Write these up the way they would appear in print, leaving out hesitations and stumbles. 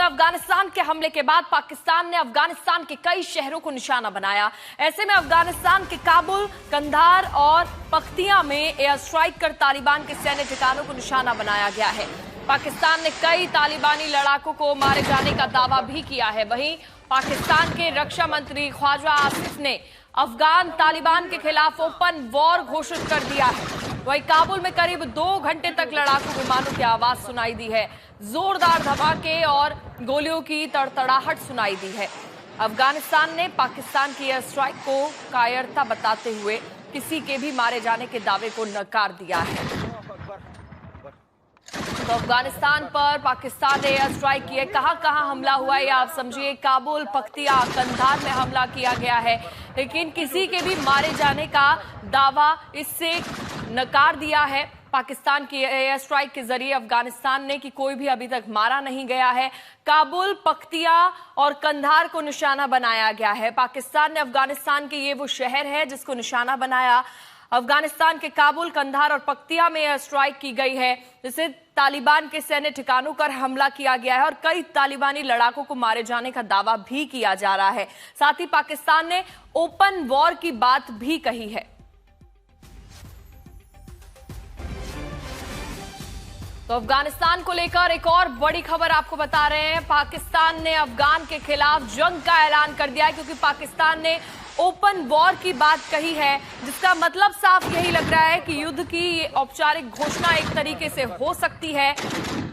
अफगानिस्तान के हमले के बाद पाकिस्तान ने अफगानिस्तान के कई शहरों को निशाना बनाया। ऐसे में अफगानिस्तान के काबुल, कंधार और पख्तिया में एयर स्ट्राइक कर तालिबान के सैन्य ठिकानों को निशाना बनाया गया है। पाकिस्तान ने कई तालिबानी लड़ाकों को मारे जाने का दावा भी किया है। वहीं पाकिस्तान के रक्षा मंत्री ख्वाजा आसिफ ने अफगान तालिबान के खिलाफ ओपन वॉर घोषित कर दिया है। वहीं काबुल में करीब 2 घंटे तक लड़ाकू विमानों की आवाज सुनाई दी है। जोरदार धमाके और गोलियों की तड़तड़ाहट सुनाई दी है। अफगानिस्तान ने पाकिस्तान की एयर स्ट्राइक को कायरता बताते हुए किसी के भी मारे जाने के दावे को नकार दिया है। तो अफगानिस्तान पर पाकिस्तान ने एयर स्ट्राइक की है। कहां हमला हुआ है आप समझिए। काबुल, पख्तिया, कंधार में हमला किया गया है, लेकिन किसी के भी मारे जाने का दावा इससे नकार दिया है पाकिस्तान की एयर स्ट्राइक के जरिए अफगानिस्तान ने कि कोई भी अभी तक मारा नहीं गया है। काबुल, पख्तिया और कंधार को निशाना बनाया गया है। पाकिस्तान ने अफगानिस्तान के ये वो शहर है जिसको निशाना बनाया। अफगानिस्तान के काबुल, कंधार और पख्तिया में एयर स्ट्राइक की गई है, जिससे तालिबान के सैन्य ठिकानों पर हमला किया गया है और कई तालिबानी लड़ाकों को मारे जाने का दावा भी किया जा रहा है। साथ ही पाकिस्तान ने ओपन वॉर की बात भी कही है। तो अफगानिस्तान को लेकर एक और बड़ी खबर आपको बता रहे हैं। पाकिस्तान ने अफगान के खिलाफ जंग का ऐलान कर दिया है, क्योंकि पाकिस्तान ने ओपन वॉर की बात कही है, जिसका मतलब साफ यही लग रहा है कि युद्ध की ये औपचारिक घोषणा एक तरीके से हो सकती है।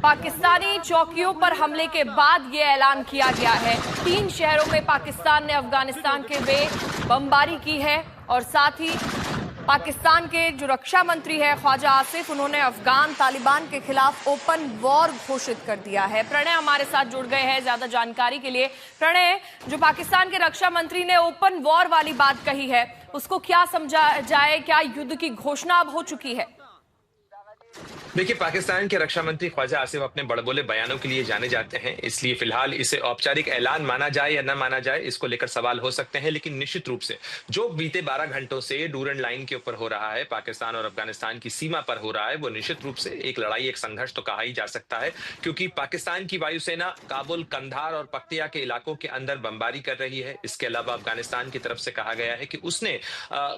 पाकिस्तानी चौकियों पर हमले के बाद ये ऐलान किया गया है। 3 शहरों में पाकिस्तान ने अफगानिस्तान के बमबारी की है और साथ ही पाकिस्तान के जो रक्षा मंत्री है ख्वाजा आसिफ, उन्होंने अफगान तालिबान के खिलाफ ओपन वॉर घोषित कर दिया है। प्रणय हमारे साथ जुड़ गए हैं ज्यादा जानकारी के लिए। प्रणय, जो पाकिस्तान के रक्षा मंत्री ने ओपन वॉर वाली बात कही है, उसको क्या समझा जाए? क्या युद्ध की घोषणा अब हो चुकी है? देखिए, पाकिस्तान के रक्षा मंत्री ख्वाजा आसिफ अपने बड़बोले बयानों के लिए जाने जाते हैं, इसलिए फिलहाल इसे औपचारिक ऐलान माना जाए या न माना जाए, इसको लेकर सवाल हो सकते हैं। लेकिन निश्चित रूप से जो बीते 12 घंटों से डूरन लाइन के ऊपर हो रहा है, पाकिस्तान और अफगानिस्तान की सीमा पर हो रहा है, वो निश्चित रूप से एक लड़ाई, एक संघर्ष तो कहा ही जा सकता है, क्योंकि पाकिस्तान की वायुसेना काबुल, कंधार और पख्तिया के इलाकों के अंदर बमबारी कर रही है। इसके अलावा अफगानिस्तान की तरफ से कहा गया है कि उसने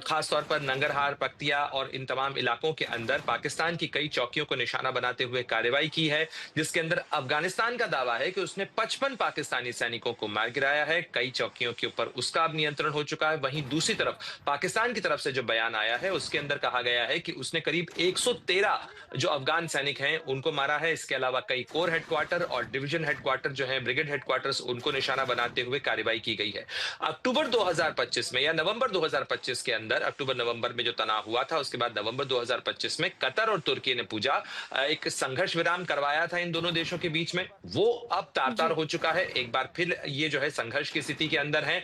खासतौर पर नंगरहार, पख्तिया और इन तमाम इलाकों के अंदर पाकिस्तान की कई चौकियों को निशाना बनाते हुए कार्रवाई की है, जिसके अंदर अफगानिस्तान का दावा है कि उसने 55 पाकिस्तानी सैनिकों को मार गिराया है। कई चौकियों के ऊपर उसका अब नियंत्रण हो चुका है। वहीं दूसरी तरफ पाकिस्तान की तरफ से जो बयान आया है, उसके अंदर कहा गया है कि उसने करीब 113 जो अफगान सैनिक हैं उनको मारा है। इसके अलावा कई कोर हेडक्वार्टर और डिवीजन हेडक्वार्टर जो है, ब्रिगेड हेडक्वार्टर्स, उनको निशाना बनाते हुए कार्रवाई की गई है। अक्टूबर 2025 में या नवंबर 2025 के अंदर, अक्टूबर-नवंबर में जो तनाव हुआ था, उसके बाद नवंबर 2025 में कतर और तुर्की ने पूजा एक संघर्ष विराम करवाया था इन दोनों देशों के बीच में, वो अब तार-तार हो चुका है। एक बार फिर ये जो है संघर्ष की स्थिति के अंदर है।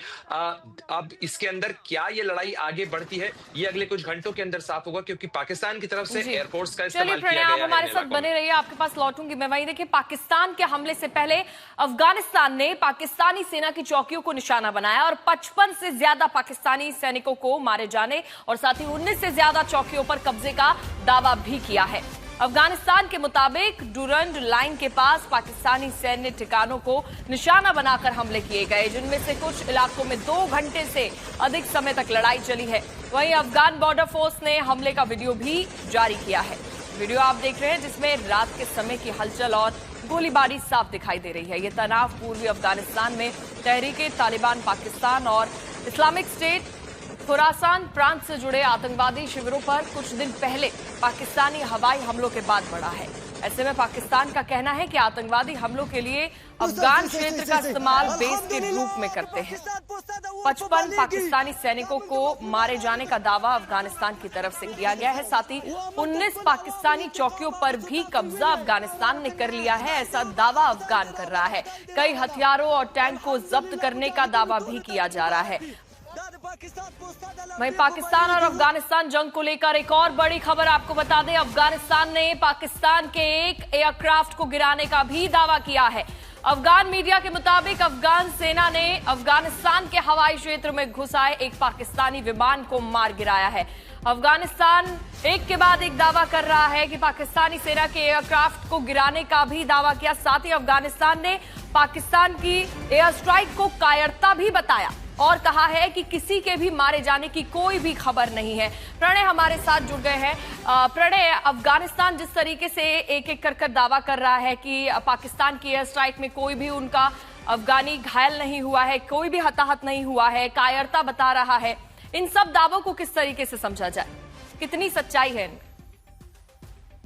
अब इसके अंदर क्या ये लड़ाई आगे बढ़ती है, ये अगले कुछ घंटों के अंदर साफ होगा, क्योंकि पाकिस्तान की तरफ से एयरफोर्स का इस्तेमाल किया गया है। आप हमारे साथ बने रहिए, आपके पास लौटूंगी मैं। वहीं देखिए, पाकिस्तान के हमले से पहले अफगानिस्तान ने पाकिस्तानी सेना की चौकियों को निशाना बनाया और 55 से ज्यादा पाकिस्तानी सैनिकों को मारे जाने और साथ ही 19 से ज्यादा चौकियों पर कब्जे का दावा भी किया है। अफगानिस्तान के मुताबिक डूरन लाइन के पास पाकिस्तानी सैन्य ठिकानों को निशाना बनाकर हमले किए गए, जिनमें से कुछ इलाकों में 2 घंटे से अधिक समय तक लड़ाई चली है। वहीं अफगान बॉर्डर फोर्स ने हमले का वीडियो भी जारी किया है। वीडियो आप देख रहे हैं, जिसमें रात के समय की हलचल और गोलीबारी साफ दिखाई दे रही है। ये तनाव पूर्वी अफगानिस्तान में तहरीके तालिबान पाकिस्तान और इस्लामिक स्टेट खुरासान प्रांत से जुड़े आतंकवादी शिविरों पर कुछ दिन पहले पाकिस्तानी हवाई हमलों के बाद बढ़ा है। ऐसे में पाकिस्तान का कहना है कि आतंकवादी हमलों के लिए अफगान क्षेत्र का इस्तेमाल बेस के रूप में करते हैं। 55 पाकिस्तानी सैनिकों को मारे जाने का दावा अफगानिस्तान की तरफ से किया गया है। साथ ही 19 पाकिस्तानी चौकियों पर भी कब्जा अफगानिस्तान ने कर लिया है, ऐसा दावा अफगान कर रहा है। कई हथियारों और टैंक को जब्त करने का दावा भी किया जा रहा है। वहीं पाकिस्तान और अफगानिस्तान जंग को लेकर एक और बड़ी खबर आपको बता दें। अफगानिस्तान ने पाकिस्तान के एक एयरक्राफ्ट को गिराने का भी दावा किया है। अफगान मीडिया के मुताबिक अफगान सेना ने अफगानिस्तान के हवाई क्षेत्र में घुस आए एक पाकिस्तानी विमान को मार गिराया है। अफगानिस्तान एक के बाद एक दावा कर रहा है कि पाकिस्तानी सेना के एयरक्राफ्ट को गिराने का भी दावा किया। साथ ही अफगानिस्तान ने पाकिस्तान की एयर स्ट्राइक को कायरता भी बताया और कहा है कि किसी के भी मारे जाने की कोई भी खबर नहीं है। प्रणय हमारे साथ जुड़ गए हैं। प्रणय, अफगानिस्तान जिस तरीके से एक एक कर दावा कर रहा है कि पाकिस्तान की एयर स्ट्राइक में कोई भी उनका अफगानी घायल नहीं हुआ है, कोई भी हताहत नहीं हुआ है, कायरता बता रहा है, इन सब दावों को किस तरीके से समझा जाए, कितनी सच्चाई है?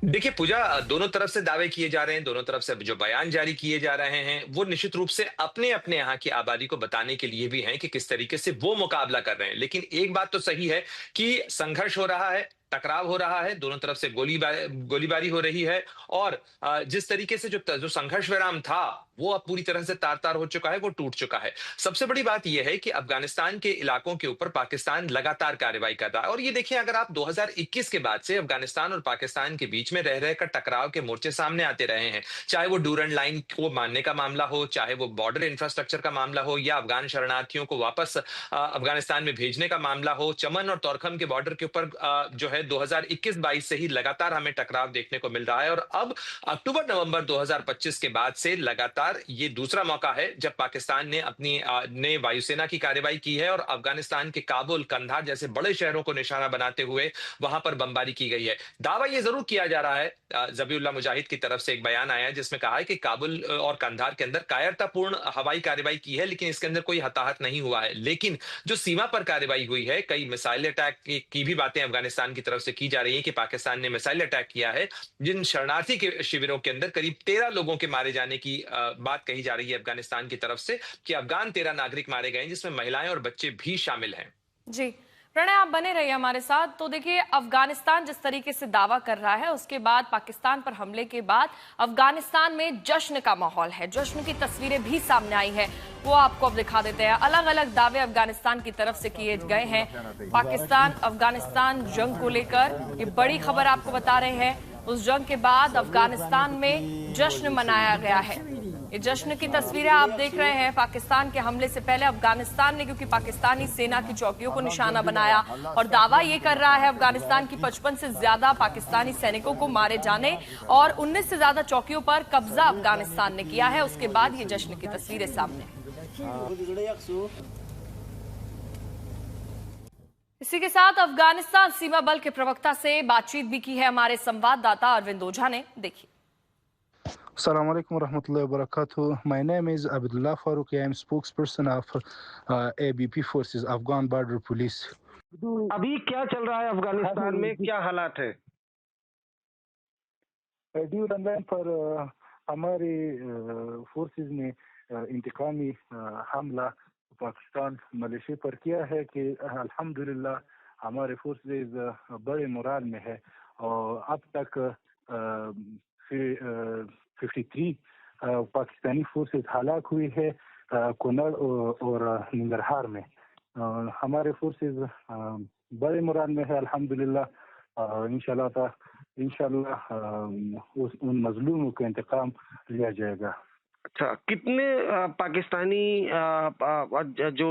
देखिए पूजा, दोनों तरफ से दावे किए जा रहे हैं, दोनों तरफ से जो बयान जारी किए जा रहे हैं वो निश्चित रूप से अपने अपने यहाँ की आबादी को बताने के लिए भी हैं कि किस तरीके से वो मुकाबला कर रहे हैं। लेकिन एक बात तो सही है कि संघर्ष हो रहा है, टकराव हो रहा है, दोनों तरफ से गोलीबारी हो रही है और जिस तरीके से जो संघर्ष विराम था वो अब पूरी तरह से तार तार हो चुका है, वो टूट चुका है। सबसे बड़ी बात यह है कि अफगानिस्तान के इलाकों के ऊपर पाकिस्तान लगातार कार्रवाई कर रहा है और ये देखिए, अगर आप 2021 के बाद से अफगानिस्तान और पाकिस्तान के बीच में रह रहकर टकराव के मोर्चे सामने आते रहे हैं, चाहे वो डूरन लाइन को मानने का मामला हो, चाहे वो बॉर्डर इंफ्रास्ट्रक्चर का मामला हो या अफगान शरणार्थियों को वापस अफगानिस्तान में भेजने का मामला हो, चमन और तोरखम के बॉर्डर के ऊपर जो है 2021-22 से ही लगातार हमें टकराव देखने को मिल रहा है और अब अक्टूबर-नवंबर 2025 के बाद से लगातार ये दूसरा मौका है जब पाकिस्तान ने अपनी वायुसेना की कार्रवाई की है और अफगानिस्तान के काबुल, कंधार जैसे बड़े शहरों को निशाना बनाते हुए वहां पर बमबारी की गई है। दावा ये जरूर किया जा रहा है, जबीउल्लाह मुजाहिद की तरफ से एक बयान आया है जिसमें कहा है कि काबुल और कंधार के अंदर कायरतापूर्ण हवाई कार्रवाई की है, लेकिन इसके अंदर कोई हताहत नहीं हुआ है। लेकिन जो सीमा पर कार्रवाई हुई है, कई मिसाइल अटैक की भी बातें अफगानिस्तान की तरफ से की जा रही है कि पाकिस्तान ने मिसाइल अटैक किया है जिन शरणार्थी के शिविरों के अंदर करीब 13 लोगों के मारे जाने की बात कही जा रही है अफगानिस्तान की तरफ से कि अफगान 13 नागरिक मारे गए जिसमें महिलाएं और बच्चे भी शामिल हैं। जी प्रणय, आप बने रहिए हमारे साथ। तो देखिए, अफगानिस्तान जिस तरीके से दावा कर रहा है उसके बाद पाकिस्तान पर हमले के बाद अफगानिस्तान में जश्न का माहौल है, जश्न की तस्वीरें भी सामने आई है, वो आपको अब दिखा देते हैं। अलग अलग दावे अफगानिस्तान की तरफ से किए गए हैं। पाकिस्तान अफगानिस्तान जंग को लेकर ये बड़ी खबर आपको बता रहे हैं। उस जंग के बाद अफगानिस्तान में जश्न मनाया गया है। ये जश्न की तस्वीरें आप देख रहे हैं। पाकिस्तान के हमले से पहले अफगानिस्तान ने क्योंकि पाकिस्तानी सेना की चौकियों को निशाना बनाया और दावा ये कर रहा है अफगानिस्तान की 55 से ज्यादा पाकिस्तानी सैनिकों को मारे जाने और 19 से ज्यादा चौकियों पर कब्जा अफगानिस्तान ने किया है। उसके बाद ये जश्न की तस्वीरें सामने। इसी के साथ अफगानिस्तान सीमा बल के प्रवक्ता से बातचीत भी की है हमारे संवाददाता अरविंद ओझा ने। देखिए। Assalamu alaikum warahmatullahi wabarakatuh. My name is Abdullah Farooq. I am spokesperson of ABP forces, Afghan Border Police. अभी क्या चल रहा है अफगानिस्तान में, क्या हालात है? ड्यूरन लाइन पर हमारे फोर्सेस ने इंतकामी हमला पाकिस्तान मलेशिया पर किया है कि अल्हम्दुलिल्लाह हमारे फोर्सेस बड़े मोराल में है और अब तक 53 पाकिस्तानी फोर्सेस हलाक हुई है कुनड़ और निंगरहार में। हमारे फोर्सेस बड़े मोराल में है अल्हम्दुलिल्लाह। इंशाल्लाह उन मजलूमों का इंतकाम लिया जाएगा। अच्छा, कितने पाकिस्तानी जो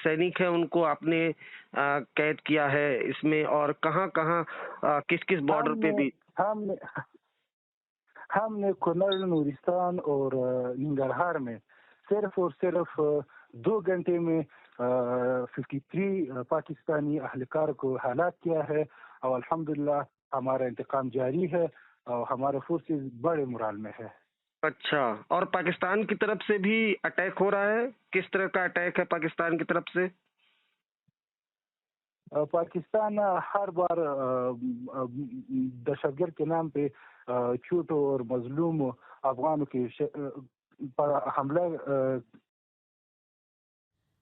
सैनिक हैं उनको आपने कैद किया है इसमें और कहाँ किस किस बॉर्डर पे भी? हमने कुनड़, नूरिस्तान और निंगरहार में सिर्फ और सिर्फ 2 घंटे में 53 पाकिस्तानी अहलकार को हलाक किया है और अल्हम्दुलिल्लाह हमारा इंतकाम जारी है और हमारे फोर्सेस बड़े मोराल में है। अच्छा, और पाकिस्तान की तरफ से भी अटैक हो रहा है? किस तरह का अटैक है पाकिस्तान की तरफ से? पाकिस्तान हर बार दहशतगर्द के नाम पे छोटो और मजलूम अफगानों के पर हमला